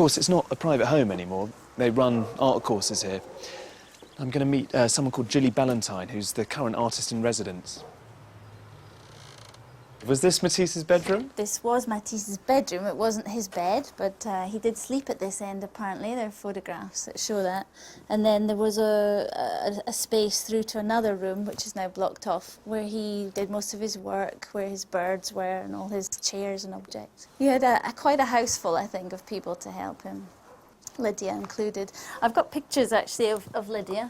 course, it's not a private home anymore. They run art courses here. I'm going to meet someone called Gilly Ballantyne, who's the current artist in residence. Was this Matisse's bedroom? This was Matisse's bedroom. It wasn't his bed, but he did sleep at this end, apparently. There are photographs that show that. And then there was a space through to another room, which is now blocked off, where he did most of his work, where his birds were and all his chairs and objects. He had quite a house full, I think, of people to help him, Lydia included. I've got pictures, actually, of Lydia.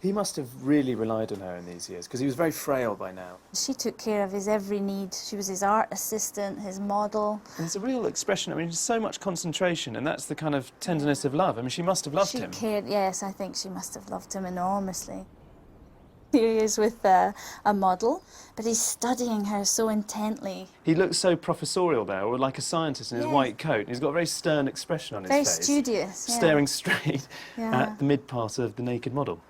He must have really relied on her in these years, because he was very frail by now. She took care of his every need. She was his art assistant, his model. And it's a real expression. I mean, there's so much concentration, and that's the kind of tenderness of love. I mean, she must have loved him. She cared, yes, I think she must have loved him enormously. Here he is with a model, but he's studying her so intently. He looks so professorial there, or like a scientist in his white coat. He's got a very stern expression on his face. Very studious, yeah. Staring straight at the mid-part of the naked model.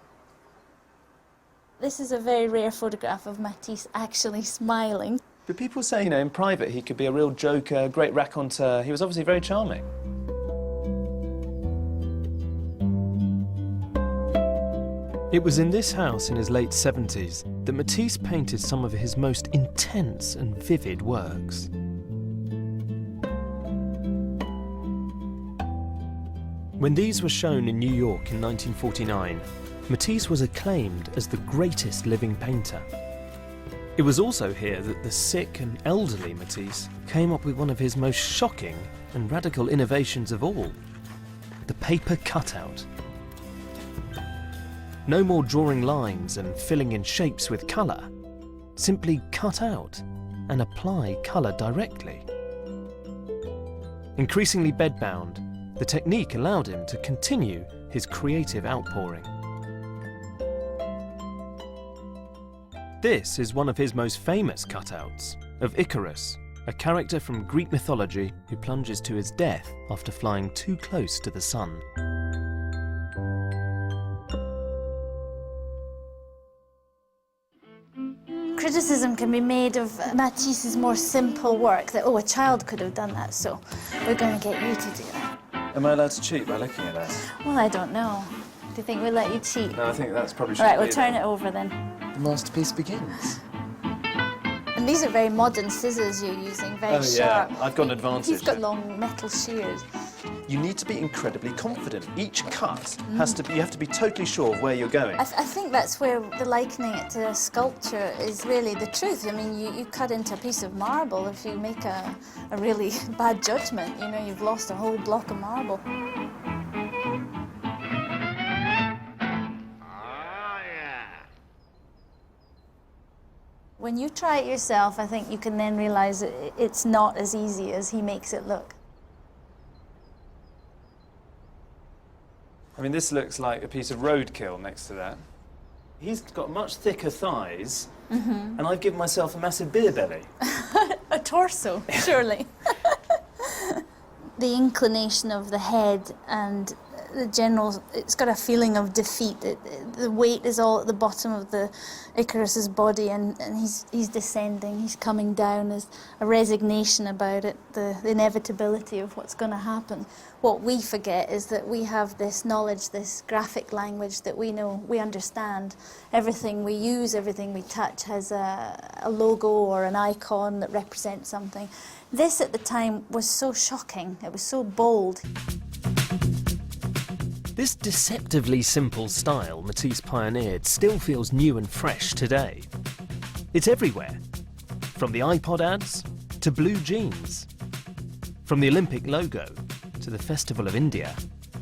This is a very rare photograph of Matisse actually smiling. But people say, you know, in private he could be a real joker, great raconteur. He was obviously very charming. It was in this house in his late 70s that Matisse painted some of his most intense and vivid works. When these were shown in New York in 1949, Matisse was acclaimed as the greatest living painter. It was also here that the sick and elderly Matisse came up with one of his most shocking and radical innovations of all, the paper cutout. No more drawing lines and filling in shapes with colour. Simply cut out and apply colour directly. Increasingly bedbound, the technique allowed him to continue his creative outpouring. This is one of his most famous cutouts, of Icarus, a character from Greek mythology who plunges to his death after flying too close to the sun. Criticism can be made of Matisse's more simple work, that, oh, a child could have done that, so we're going to get you to do that. Am I allowed to cheat by looking at that? Well, I don't know. Do you think we'll let you cheat? No, I think that's probably... All right, we'll turn it over then. The masterpiece begins. And these are very modern scissors you're using, very sharp. I've got an advantage. He's got long metal shears. You need to be incredibly confident. Each cut has to be, you have to be totally sure of where you're going. I think that's where the likening it to a sculpture is really the truth. I mean, you cut into a piece of marble. If you make a really bad judgment, you know, you've lost a whole block of marble. When you try it yourself, I think you can then realise it's not as easy as he makes it look. I mean, this looks like a piece of roadkill next to that. He's got much thicker thighs, and I've given myself a massive beer belly. A torso, surely. The inclination of the head and the general, it's got a feeling of defeat. The weight is all at the bottom of the Icarus's body, and he's descending, he's coming down. There's a resignation about it, the inevitability of what's going to happen. What we forget is that we have this knowledge, this graphic language that we know, we understand. Everything we use, everything we touch has a logo or an icon that represents something. This at the time was so shocking, it was so bold. This deceptively simple style Matisse pioneered still feels new and fresh today. It's everywhere, from the iPod ads to blue jeans, from the Olympic logo to the Festival of India.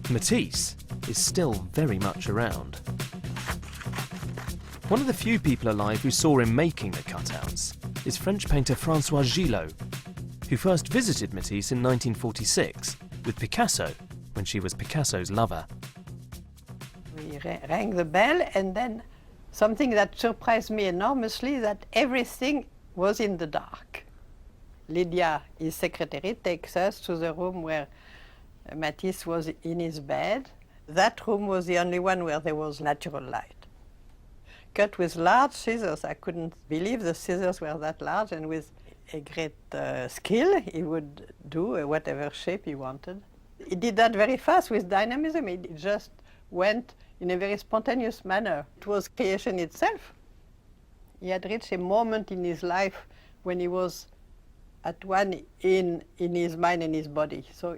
Matisse is still very much around. One of the few people alive who saw him making the cutouts is French painter François Gillot, who first visited Matisse in 1946 with Picasso when she was Picasso's lover. We rang the bell, and then something that surprised me enormously, that everything was in the dark. Lydia, his secretary, takes us to the room where Matisse was in his bed. That room was the only one where there was natural light. Cut with large scissors. I couldn't believe the scissors were that large, and with a great skill. He would do whatever shape he wanted. He did that very fast with dynamism. He just went in a very spontaneous manner. It was creation itself. He had reached a moment in his life when he was at one in his mind and his body. So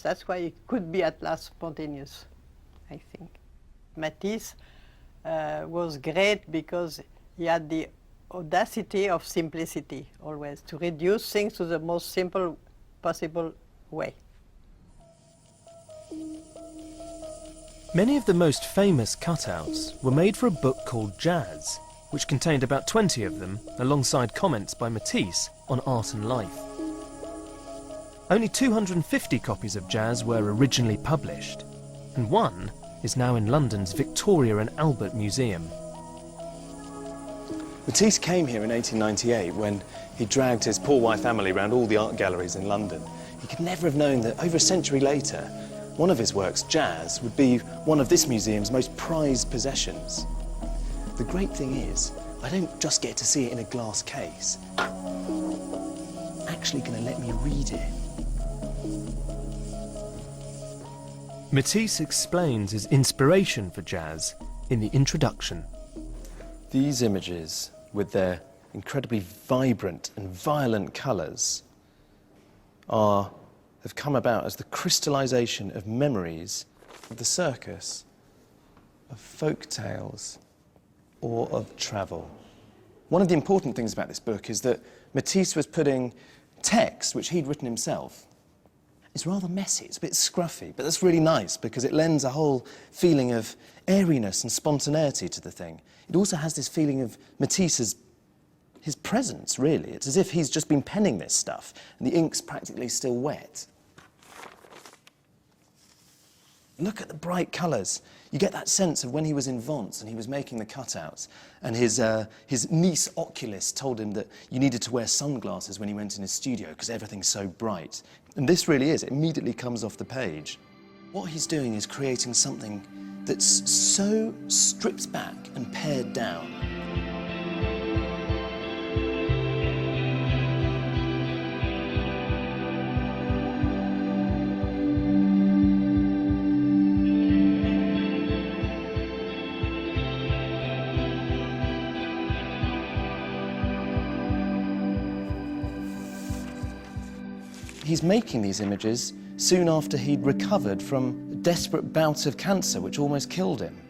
that's why it could be at last spontaneous, I think. Matisse was great because he had the audacity of simplicity always, to reduce things to the most simple possible way. Many of the most famous cutouts were made for a book called Jazz, which contained about 20 of them, alongside comments by Matisse on art and life. Only 250 copies of Jazz were originally published, and one is now in London's Victoria and Albert Museum. Matisse came here in 1898 when he dragged his poor wife Amélie around all the art galleries in London. He could never have known that over a century later, one of his works, Jazz, would be one of this museum's most prized possessions. The great thing is, I don't just get to see it in a glass case. Actually going to let me read it. Matisse explains his inspiration for Jazz in the introduction. These images, with their incredibly vibrant and violent colours, have come about as the crystallisation of memories of the circus, of folk tales, or of travel. One of the important things about this book is that Matisse was putting text, which he'd written himself. It's rather messy, it's a bit scruffy, but that's really nice because it lends a whole feeling of airiness and spontaneity to the thing. It also has this feeling of Matisse's his presence, really. It's as if he's just been penning this stuff and the ink's practically still wet. Look at the bright colours. You get that sense of when he was in Vence and he was making the cutouts, and his niece oculist told him that you needed to wear sunglasses when he went in his studio because everything's so bright. And this really is. It immediately comes off the page. What he's doing is creating something that's so stripped back and pared down. He's making these images soon after he'd recovered from a desperate bout of cancer which almost killed him.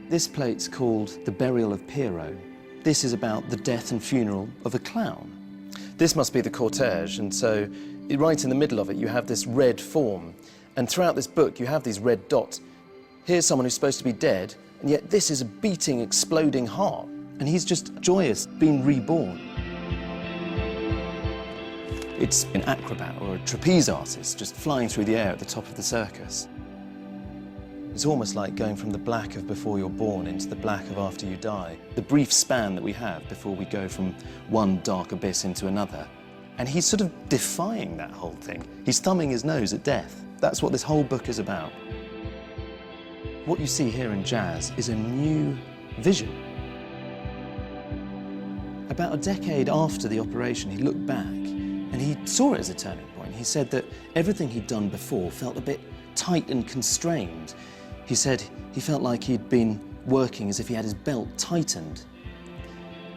This plate's called The Burial of Pierrot. This is about the death and funeral of a clown. This must be the cortege, and so right in the middle of it you have this red form, and throughout this book you have these red dots. Here's someone who's supposed to be dead, and yet this is a beating, exploding heart, and he's just joyous, being reborn. It's an acrobat or a trapeze artist just flying through the air at the top of the circus. It's almost like going from the black of before you're born into the black of after you die. The brief span that we have before we go from one dark abyss into another. And he's sort of defying that whole thing. He's thumbing his nose at death. That's what this whole book is about. What you see here in Jazz is a new vision. About a decade after the operation, he looked back and he saw it as a turning point. He said that everything he'd done before felt a bit tight and constrained. He said he felt like he'd been working as if he had his belt tightened.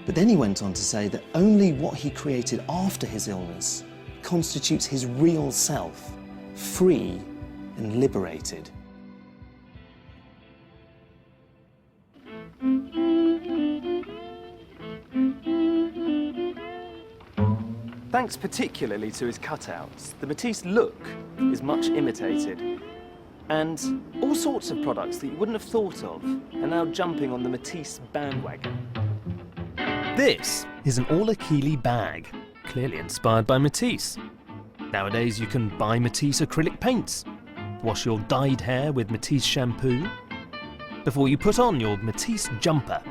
But then he went on to say that only what he created after his illness constitutes his real self, free and liberated. Thanks particularly to his cutouts, the Matisse look is much imitated. And all sorts of products that you wouldn't have thought of are now jumping on the Matisse bandwagon. This is an all-Achille bag, clearly inspired by Matisse. Nowadays you can buy Matisse acrylic paints, wash your dyed hair with Matisse shampoo, before you put on your Matisse jumper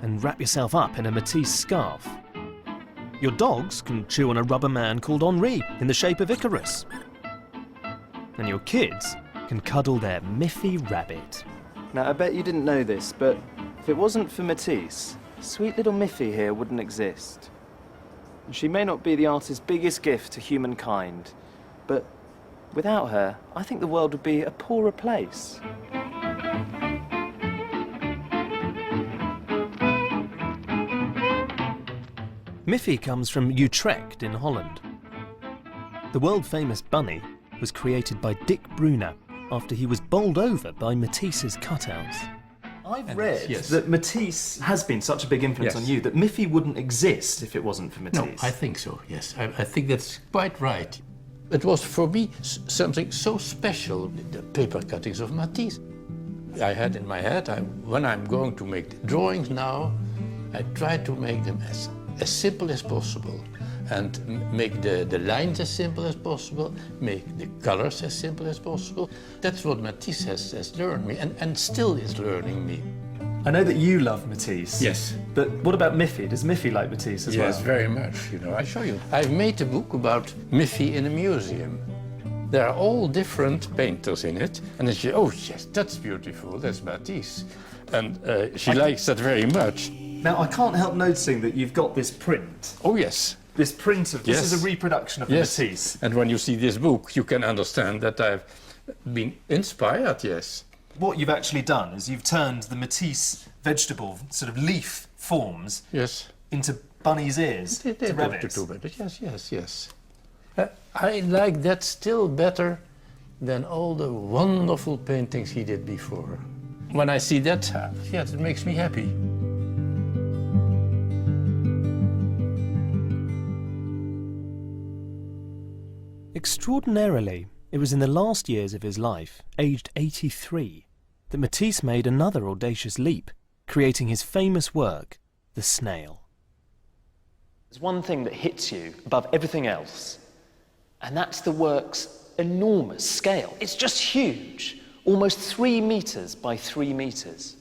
and wrap yourself up in a Matisse scarf. Your dogs can chew on a rubber man called Henri in the shape of Icarus. And your kids can cuddle their Miffy rabbit. Now, I bet you didn't know this, but if it wasn't for Matisse, sweet little Miffy here wouldn't exist. She may not be the artist's biggest gift to humankind, but without her, I think the world would be a poorer place. Miffy comes from Utrecht in Holland. The world-famous bunny was created by Dick Brunner after he was bowled over by Matisse's cutouts. I've read that Matisse has been such a big influence on you that Miffy wouldn't exist if it wasn't for Matisse. No, I think so, yes. I think that's quite right. It was for me something so special, the paper cuttings of Matisse. I had in my head, when I'm going to make drawings now, I try to make them as simple as possible and make the lines as simple as possible, make the colors as simple as possible. That's what Matisse has learned me and still is learning me. I know that you love Matisse. Yes. But what about Miffy? Does Miffy like Matisse as well? Yes, very much. You know, I show you. I've made a book about Miffy in a museum. There are all different painters in it, and then she, oh yes, that's beautiful, that's Matisse. And she likes that very much. Now, I can't help noticing that you've got this print. Oh yes. This print of, this is a reproduction of Matisse. And when you see this book, you can understand that I've been inspired, yes. What you've actually done is you've turned the Matisse vegetable sort of leaf forms into bunny's ears to rabbits. Yes. I like that still better than all the wonderful paintings he did before. When I see that, yes, it makes me happy. Extraordinarily, it was in the last years of his life, aged 83, that Matisse made another audacious leap, creating his famous work, The Snail. There's one thing that hits you above everything else, and that's the work's enormous scale. It's just huge, almost 3 meters by 3 meters.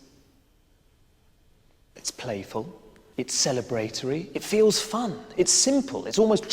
It's playful, it's celebratory, it feels fun, it's simple, it's almost